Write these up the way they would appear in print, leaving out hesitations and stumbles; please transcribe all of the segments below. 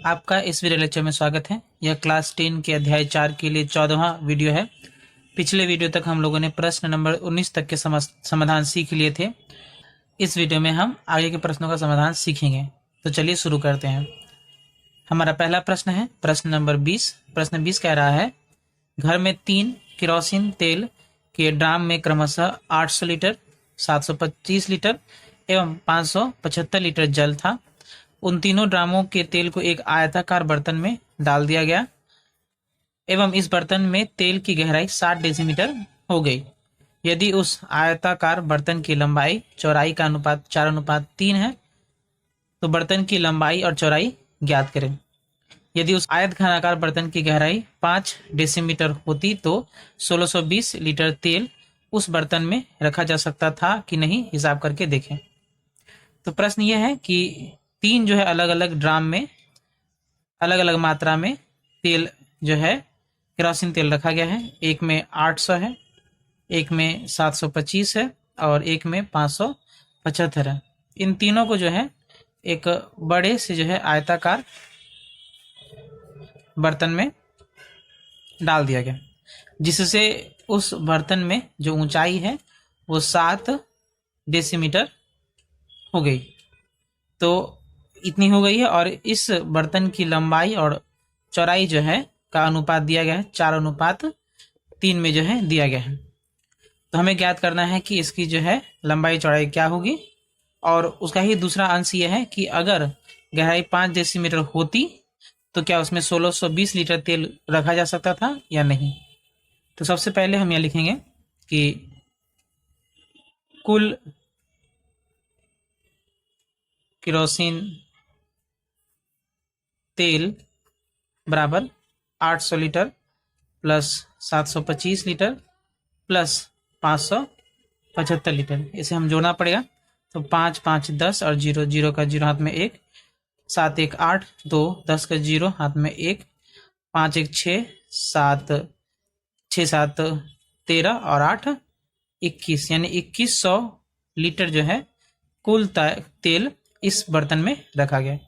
आपका इस video lecture में स्वागत है। यह क्लास 10 के अध्याय 4 के लिए 14वां वीडियो है। पिछले वीडियो तक हम लोगों ने प्रश्न नंबर 19 तक के समाधान सीख लिए थे। इस वीडियो में हम आगे के प्रश्नों का समाधान सीखेंगे। तो चलिए शुरू करते हैं। हमारा पहला प्रश्न है प्रश्न नंबर 20। प्रश्न 20 कह रहा है, घर में 3 केरोसिन तेल के ड्राम में क्रमशः 800 लीटर, 725 लीटर एवं 575 लीटर जल था। उन तीनों ड्रामों के तेल को एक आयताकार बर्तन में डाल दिया गया एवं इस बर्तन में तेल की गहराई 60 डेसीमीटर हो गई। यदि उस आयताकार बर्तन की लंबाई चौड़ाई का अनुपात 4:3 है तो बर्तन की लंबाई और चौड़ाई ज्ञात करें। यदि उस आयत घनाकार बर्तन की गहराई 5 डेसीमीटर होती तो 1620 लीटर तेल उस बर्तन में रखा जा सकता था कि नहीं, हिसाब करके देखें। तो प्रश्न यह है कि 3 जो है अलग अलग ड्राम में अलग अलग मात्रा में तेल जो है केरोसिन तेल रखा गया है। एक में 800 है, एक में 725 है और एक में 575 है। इन तीनों को जो है एक बड़े से जो है आयताकार बर्तन में डाल दिया गया, जिससे उस बर्तन में जो ऊंचाई है वो 7 डेसीमीटर हो गई। तो इतनी हो गई है और इस बर्तन की लंबाई और चौड़ाई जो है का अनुपात दिया गया है 4:3 में जो है दिया गया है। तो हमें ज्ञात करना है कि इसकी जो है लंबाई चौड़ाई क्या होगी। और उसका ही दूसरा अंश यह है कि अगर गहराई 5 डेसीमीटर होती तो क्या उसमें 1620 लीटर तेल रखा जा सकता था या नहीं। तो सबसे पहले हम यह लिखेंगे कि कुल केरोसिन तेल बराबर 800 litre plus 725 litre plus 575 litre. इसे हम जोड़ना पड़ेगा। तो 5 5 10 और 0 0 का 0 हाथ में 1, 7 1 8, 2 10 का 0 हाथ में 1, 5 1 6, 7 6 7 13 और 8 21, यानी 2100 लीटर जो है कुल तेल इस बर्तन में रखा गया।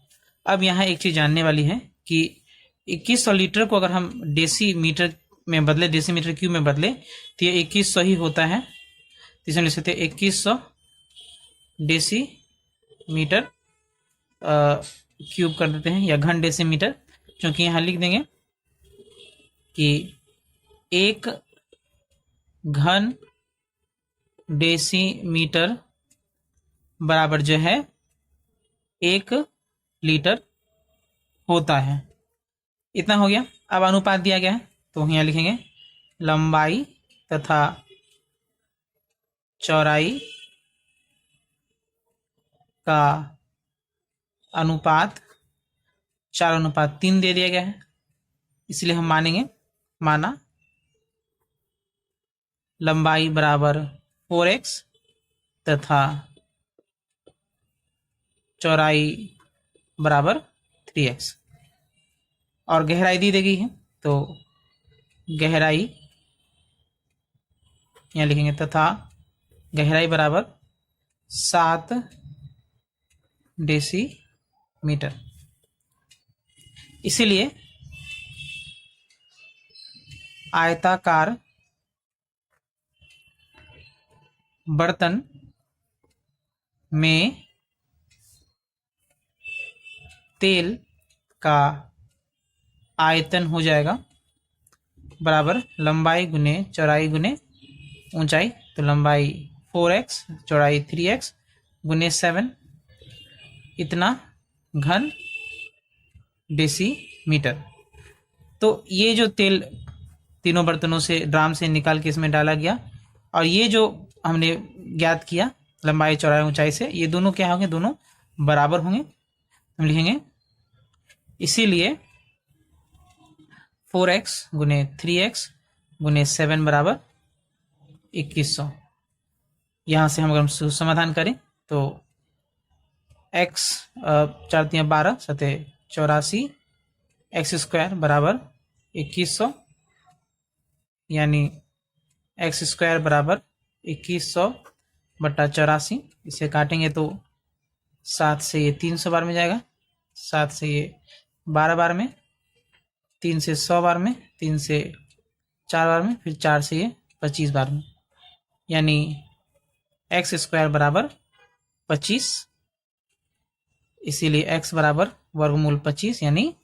अब यहाँ एक चीज जानने वाली है कि 2100 लीटर को अगर हम डेसीमीटर में बदले, डेसीमीटर क्यूब में बदले तो ये 2100 ही होता है। तो इसमें लिख सकते हैं 2100 डेसीमीटर क्यूब कर देते हैं या घन डेसीमीटर, क्योंकि यहाँ लिख देंगे कि 1 घन डेसीमीटर बराबर जो है 1 लीटर होता है। इतना हो गया। अब अनुपात दिया गया है तो यहाँ लिखेंगे लंबाई तथा चौड़ाई का अनुपात 4:3 दे दिया गया है, इसलिए हम माना लंबाई बराबर 4x तथा चौड़ाई बराबर 3x और गहराई दी गई है। तो गहराई यहाँ लिखेंगे तथा गहराई बराबर 7 डेसीमीटर। इसीलिए आयताकार बर्तन में तेल का आयतन हो जाएगा बराबर लंबाई गुने चौड़ाई गुने ऊंचाई। तो लंबाई 4x, चौड़ाई 3x गुने 7, इतना घन डेसीमीटर। तो ये जो तेल तीनों बर्तनों से ड्राम से निकाल के इसमें डाला गया और ये जो हमने ज्ञात किया लंबाई चौड़ाई ऊंचाई से, ये दोनों क्या होंगे, दोनों बराबर होंगे। हम लिखेंगे इसीलिए 4x गुने 3x गुने 7 बराबर 2100। यहाँ से हम अगर समाधान करें तो x 4 3 12 सते 84 एक्स स्क्वायर बराबर 2100, यानी एक्स स्क्वायर बराबर 2100 बटा 84। इसे काटेंगे तो 7 से ये 300 बार में जाएगा, 7 से ये 12 बार में, 3 से 100 बार में, 3 से 4 बार में, फिर 4 से ये 25 बार में, यानी एक्स स्क्वायर बराबर 25। इसीलिए x बराबर वर्गमूल 25 यानी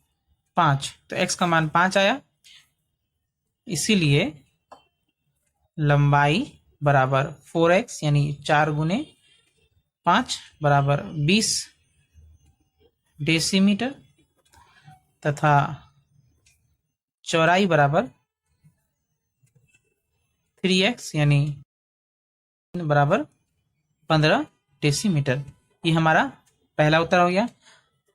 5। तो x का मान 5 आया। इसीलिए लंबाई बराबर 4x यानी 4 गुने 5 बराबर 20 डेसीमीटर तथा चौड़ाई बराबर 3x यानी बराबर 15 डेसीमीटर। ये हमारा पहला उत्तर हो गया।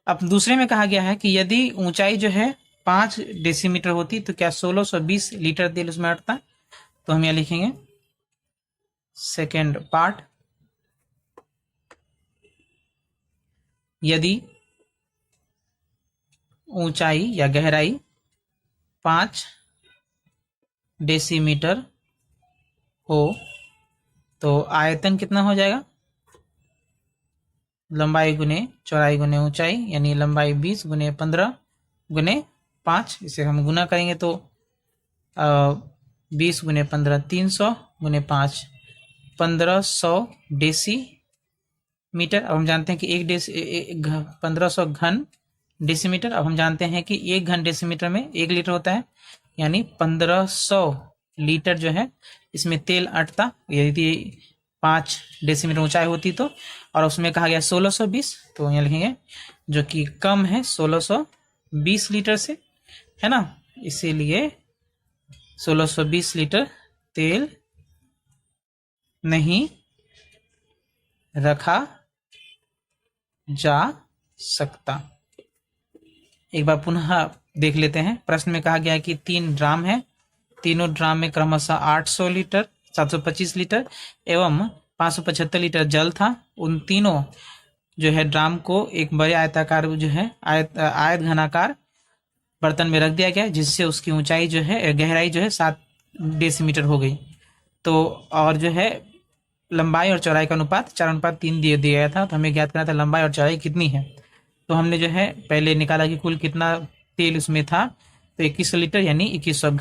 अब दूसरे में कहा गया है कि यदि ऊंचाई जो है 5 डेसीमीटर होती तो क्या 1620 लीटर तेल उसमें अटता। तो हम यहाँ लिखेंगे सेकेंड पार्ट, यदि ऊंचाई या गहराई 5 डेसीमीटर हो तो आयतन कितना हो जाएगा, लंबाई गुने चौड़ाई गुने ऊंचाई, यानी लंबाई 20 गुने 15 गुने 5। इसे हम गुना करेंगे तो 20 गुने 15 300 गुने 5 1500 डेसीमीटर। अब हम जानते हैं कि 1500 घन डेसीमीटर। अब हम जानते हैं कि 1 घन डेसीमीटर में 1 लीटर होता है, यानी 1500 लीटर जो है इसमें तेल अटता यदि 5 डेसीमीटर ऊंचाई होती तो। और उसमें कहा गया 1620, तो यहाँ लिखेंगे जो कि कम है 1620 लीटर से, है ना। इसीलिए 1620 लीटर तेल नहीं रखा जा सकता। एक बार पुनः देख लेते हैं। प्रश्न में कहा गया है कि 3 ड्राम है, तीनों ड्राम में क्रमशः 800 लीटर, 725 लीटर एवं 575 लीटर जल था। उन तीनों जो है ड्राम को एक बड़े आयताकार जो है आयत घनाकार बर्तन में रख दिया गया, जिससे उसकी ऊंचाई जो है गहराई जो है 7 डेसीमीटर हो गई। तो और जो है लंबाई और चौड़ाई का अनुपात 4:3 दिया गया था। तो हमें ज्ञात करना था लंबाई और चौड़ाई कितनी है। तो हमने जो है पहले निकाला कि कुल कितना तेल उसमें था, तो 2100 लीटर यानी 2100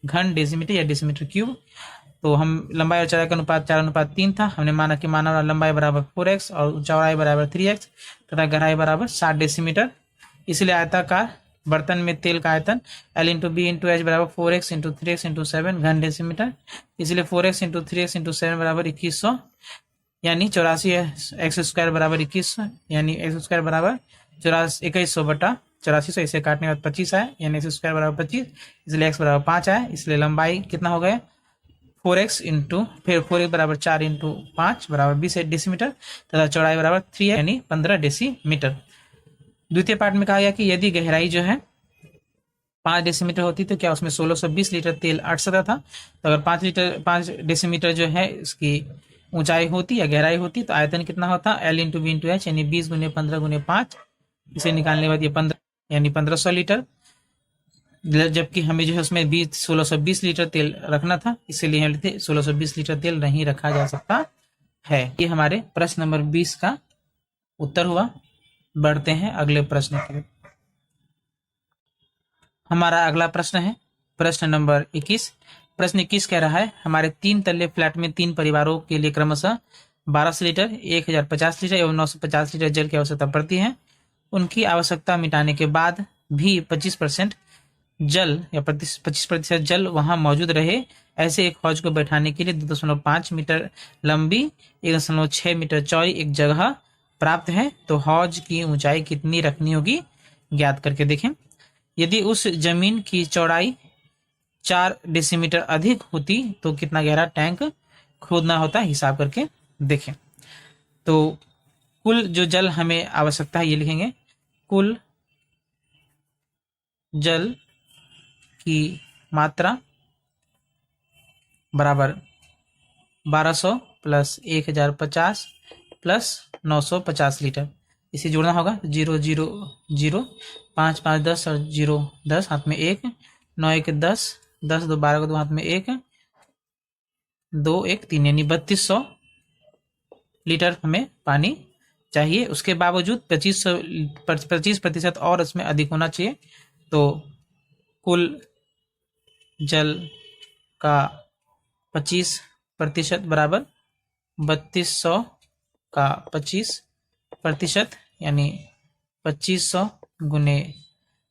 घन डेसीमीटर या डेसीमीटर क्यूब। तो हम लंबाई और चौड़ाई का अनुपात 4:3 था। हमने माना कि मानव लंबाई बराबर 4x और चौड़ाई बराबर 3x तथा गहराई बराबर 7 डेसीमीटर। इसलिए आयताकार बर्तन में तेल का आयतन L into B into H बराबर 4x इंटू 3x इंटू 7 घन डेसीमीटर। इसलिए 4x इंटू 3x इंटू 7 बराबर 2100 यानी 84 एक्स स्क्वायर बराबर 2100 यानी एक्स स्क्वायर बराबर 2100 बटा 8400। इसे काटने के बाद 25 आया, यानी एक्स स्क्वायर बराबर 25, इसलिए एक्स बराबर 5 आया। इसलिए लंबाई कितना हो गया 4x इंटू फिर 4x बराबर 4 इंटू 5 बराबर 20 डेसीमीटर तथा चौड़ाई बराबर 3 यानी 15 डेसीमीटर। द्वितीय पार्ट में कहा गया कि यदि गहराई जो है 5 डेसीमीटर होती तो क्या उसमें 1620 लीटर तेल अट सकता था। तो अगर 5 डेसीमीटर जो है इसकी ऊंचाई होती या गहराई होती तो आयतन कितना होता L into B into H यानी 20 गुने 15 गुने 5। इसे निकालने के बाद ये 15 यानी 1500 लीटर, जबकि हमें जो है उसमें 1620 लीटर तेल रखना था, इसीलिए हम लिखते 1620 लीटर तेल नहीं रखा जा सकता है। ये हमारे प्रश्न नंबर 20 का उत्तर हुआ। बढ़ते हैं अगले प्रश्न की। हमारा अगला प्रश्न है प्रश्न नंबर 21। प्रश्न 21 कह रहा है हमारे 3 तल्ले फ्लैट में 3 परिवारों के लिए क्रमशः 1200 लीटर, 1050 लीटर एवं 950 लीटर जल की आवश्यकता पड़ती है। उनकी आवश्यकता मिटाने के बाद भी 25% जल या 25% जल वहां मौजूद रहे, ऐसे एक हौज को बैठाने के लिए 2.5 मीटर लंबी 1.6 मीटर चौड़ी एक जगह प्राप्त है। तो हौज की ऊंचाई कितनी रखनी होगी ज्ञात करके देखें। यदि उस जमीन की चौड़ाई 4 डेसीमीटर अधिक होती तो कितना गहरा टैंक खोदना होता, हिसाब करके देखें। तो कुल जो जल हमें आवश्यकता है ये लिखेंगे, कुल जल की मात्रा बराबर 1200 प्लस 1050 प्लस 950 लीटर। इसे जोड़ना होगा 0 0 0 5 5 10 और 0 10 हाथ में 1 9 1 10 10 2 12 को 2 हाथ में 1 2 1 3 यानी 3200 लीटर हमें पानी चाहिए, उसके बावजूद 25% और इसमें अधिक होना चाहिए। तो कुल जल का 25% बराबर 3200 का 25%, यानी 2500 गुने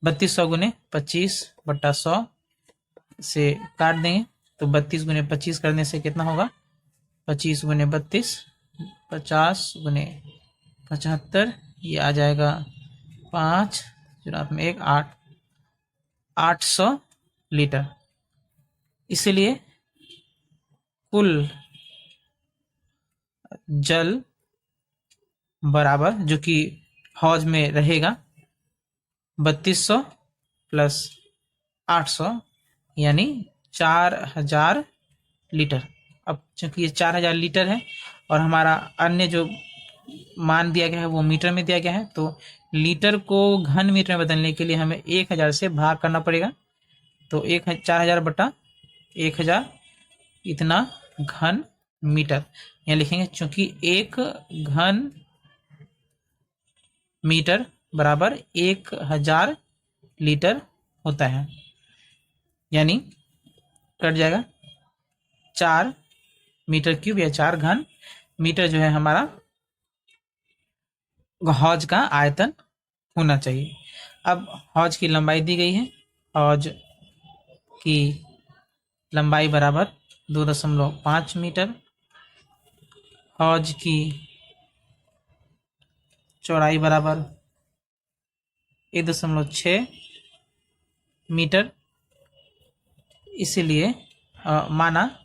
3200 गुने 25/100 से काट देंगे। तो 32 गुने 25 करने से कितना होगा, 25 गुने 32, 50 गुने 75, ये आ जाएगा 5 में 1 8, 800 लीटर। इसलिए कुल जल बराबर जो कि हौज में रहेगा 3200 प्लस 800 यानी 4000 लीटर। अब चूंकि ये 4000 लीटर है और हमारा अन्य जो मान दिया गया है वो मीटर में दिया गया है, तो लीटर को घन मीटर में बदलने के लिए हमें 1000 से भाग करना पड़ेगा। तो 4000 बटा 1000 इतना घन मीटर यहाँ लिखेंगे, चूंकि 1 घन मीटर बराबर 1000 लीटर होता है, यानी कट जाएगा 4 मीटर क्यूब या 4 घन मीटर जो है हमारा हौज का आयतन होना चाहिए। अब हौज की लंबाई दी गई है, हौज की लंबाई बराबर 2.5 मीटर, हौज की चौड़ाई बराबर 1.6 मीटर। इसलिए माना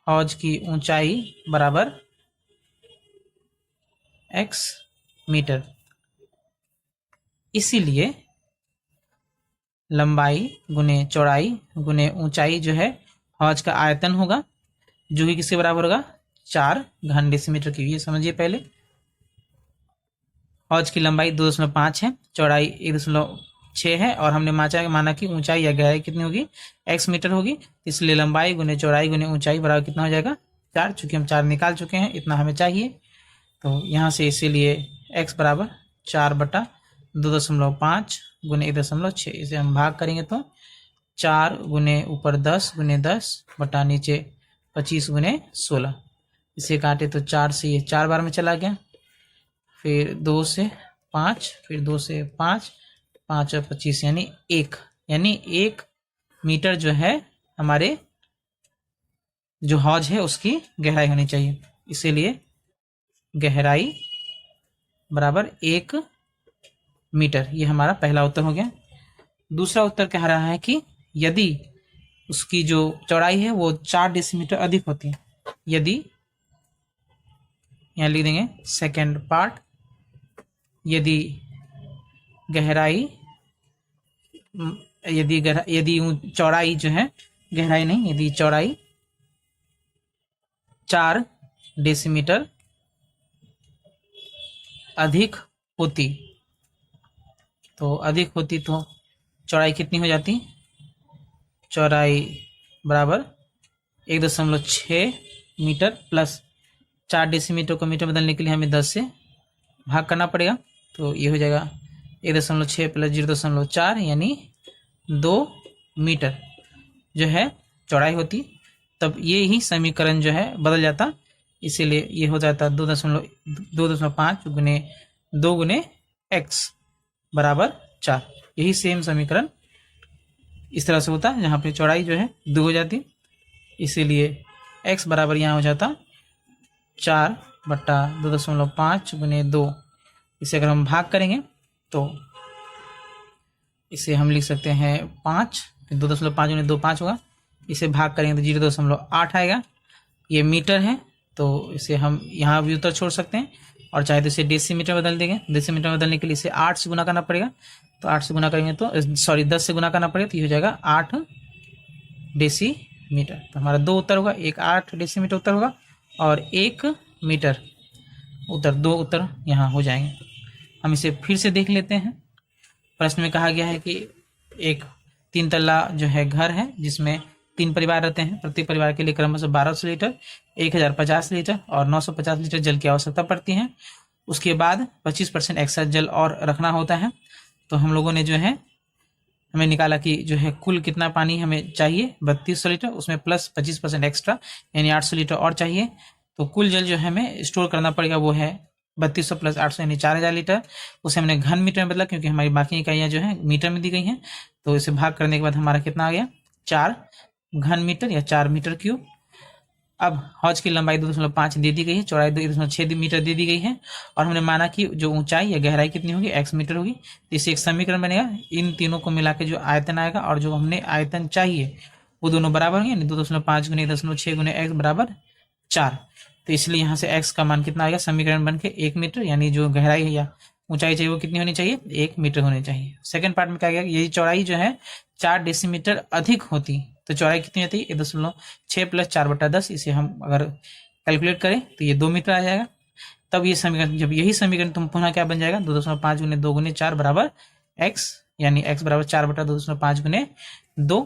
हौज की ऊंचाई बराबर x मीटर। इसीलिए लंबाई गुने चौड़ाई गुने ऊंचाई जो है हौज का आयतन होगा, जो कि किसके बराबर होगा, 4 घन डेसीमीटर की। ये समझिए पहले, हौज की लंबाई 2.5 है, चौड़ाई 1.6 है और हमने माना कि ऊंचाई या गहराई कितनी होगी, x मीटर होगी। इसलिए लंबाई गुने चौड़ाई गुने ऊंचाई बराबर कितना हो जाएगा, 4। चूंकि हम 4 निकाल चुके हैं, इतना हमें चाहिए, तो यहाँ से इसीलिए x बराबर 4/2.5 गुने 1.6। इसे हम भाग करेंगे तो 4 गुने ऊपर 10 गुने 10 बटा नीचे 25 गुने 16। इसे काटे तो 4 से ये 4 बार में चला गया, फिर 2 से 5, फिर 2 से 5, 5 और 25 यानी 1, यानी 1 मीटर जो है हमारे जो हौज है उसकी गहराई होनी चाहिए। इसीलिए गहराई बराबर 1 मीटर, ये हमारा पहला उत्तर हो गया। दूसरा उत्तर कह रहा है कि यदि उसकी जो चौड़ाई है वो 4 डेसीमीटर अधिक होती है, यदि, यहाँ लिख देंगे सेकेंड पार्ट, यदि गहराई यदि चौड़ाई जो है, गहराई नहीं, यदि चौड़ाई 4 डेसीमीटर अधिक होती, तो अधिक होती तो चौड़ाई कितनी हो जाती, चौड़ाई बराबर 1.6 मीटर प्लस 4 डेसीमीटर को मीटर बदलने के लिए हमें 10 से भाग करना पड़ेगा। तो ये हो जाएगा 1.6 प्लस 0.4 यानी 2 मीटर जो है चौड़ाई होती। तब ये ही समीकरण जो है बदल जाता, इसीलिए ये हो जाता 2.5 गुने 2 गुने x बराबर 4। यही सेम समीकरण इस तरह से होता है, जहाँ पे चौड़ाई जो है 2 हो जाती, इसीलिए x बराबर यहाँ हो जाता 4/2.5 गुने 2। इसे अगर हम भाग करेंगे तो इसे हम लिख सकते हैं 5, 2.5 गुने 2 5 होगा, इसे भाग करेंगे तो 0.8 आएगा। ये मीटर है तो इसे हम यहाँ भी उत्तर छोड़ सकते हैं, और चाहे तो इसे डेसीमीटर बदल देंगे। डेसीमीटर बदलने के लिए इसे 8 से गुना करना पड़ेगा, तो 8 से गुना करेंगे तो 10 से गुना करना पड़ेगा, तो ये हो जाएगा 8 डेसीमीटर। तो हमारा 2 उत्तर होगा, एक 8 डेसीमीटर उत्तर होगा और 1 मीटर उत्तर, 2 उत्तर यहाँ हो जाएंगे। हम इसे फिर से देख लेते हैं। प्रश्न में कहा गया है कि एक 3 तल्ला जो है घर है जिसमें 3 परिवार रहते हैं, प्रत्येक परिवार के लिए क्रमशः 1200 लीटर, 1050 लीटर और 950 लीटर जल की आवश्यकता पड़ती है। उसके बाद 25% एक्स्ट्रा जल और रखना होता है। तो हम लोगों ने जो है हमें निकाला कि जो है कुल कितना पानी हमें चाहिए 3200 लीटर, उसमें प्लस 25% एक्स्ट्रा यानी 800 लीटर और चाहिए। तो कुल जल जो है हमें स्टोर करना पड़ेगा वो है 3200 प्लस 800 यानी 4000 लीटर। उसे हमने घन मीटर में बदला क्योंकि हमारी बाकी इकाइयाँ जो है मीटर में दी गई हैं। तो इसे भाग करने के बाद हमारा कितना आ गया 4 घन मीटर या 4 मीटर क्यूब। अब हौज की लंबाई 2.5 दे दी गई है, चौड़ाई 2.6 मीटर दे दी गई है और हमने माना कि जो ऊंचाई या गहराई कितनी होगी x मीटर होगी। तो इससे एक समीकरण बनेगा, इन तीनों को मिला के जो आयतन आएगा और जो हमने आयतन चाहिए वो दोनों बराबर होंगे, 2.5 गुने 1.6 गुने x बराबर 4। तो इसलिए यहाँ से x का मान कितना आएगा समीकरण बन के 1 मीटर, यानी जो गहराई है या ऊंचाई चाहिए वो कितनी होनी चाहिए 1 मीटर होनी चाहिए। सेकंड पार्ट में क्या गया, यही चौड़ाई जो है 4 डेसीमीटर अधिक होती तो चौड़ाई कितनी होती है 1.6 प्लस 4/10। इसे हम अगर कैलकुलेट करें तो ये 2 मीटर आ जाएगा। तब ये समीकरण, जब यही समीकरण तुम पुनः क्या बन जाएगा 2.5 गुने 2 गुने 4 बराबर x, यानी x बराबर 4/2.5 गुने 2।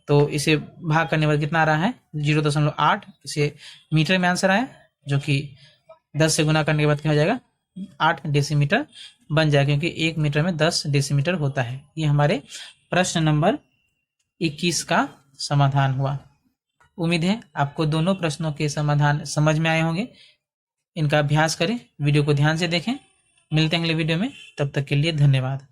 तो इसे भाग करने पर कितना आ रहा है 0.8। इसे मीटर में आंसर आया जो कि 10 से गुना करने के बाद क्या हो जाएगा 8 डेसीमीटर बन जाएगा, क्योंकि 1 मीटर में 10 डेसीमीटर होता है। ये हमारे प्रश्न नंबर 21 का समाधान हुआ। उम्मीद है आपको दोनों प्रश्नों के समाधान समझ में आए होंगे। इनका अभ्यास करें, वीडियो को ध्यान से देखें। मिलते हैं अगले वीडियो में, तब तक के लिए धन्यवाद।